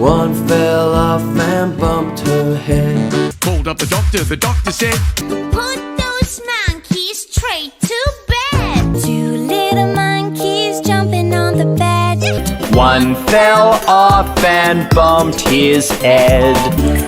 One fell off and bumped her head. Called up the doctor said, put those monkeys straight to bed. Two little monkeys jumping on the bed. One fell off and bumped his head.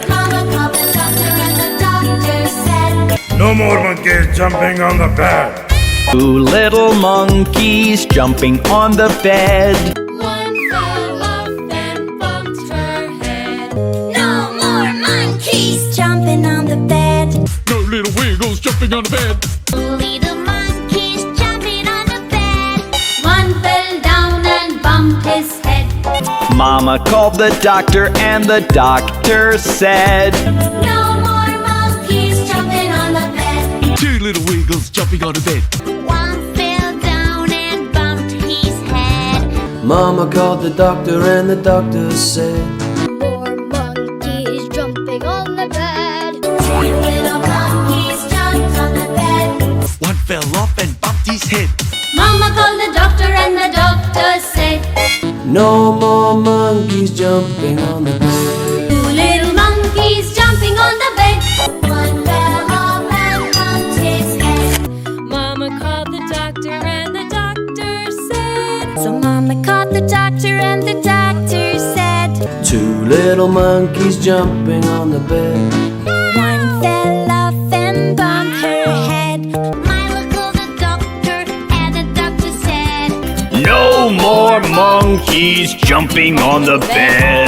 Mama called the doctor and the doctor said, no more monkeys jumping on the bed. Two little monkeys jumping on the bed. one fell off and bumped her head. No more monkeys jumping on the bed. no little wiggles jumping on the bed. Little monkeys jumping on the bed. One fell down and bumped his head. Mama called the doctor and the doctor said, No more monkeys jumping on the bed. Two little wiggles jumping on the bed. One fell down and bumped his head. Mama called the doctor and the doctor said, More monkeys jumping on the bed. Two little monkeys jumped on the bed. One fell off and bumped his head. Mama called the doctor and the doctor said, no more monkeys jumping on the bed. two little monkeys jumping on the bed. One fell off and bumped his head. Mama called the doctor and the doctor said. So Mama called the doctor and the doctor said, Two little monkeys jumping on the bed. one fell off and bumped her head. Mama called the doctor and the doctor said, no more monkeys jumping on the bed.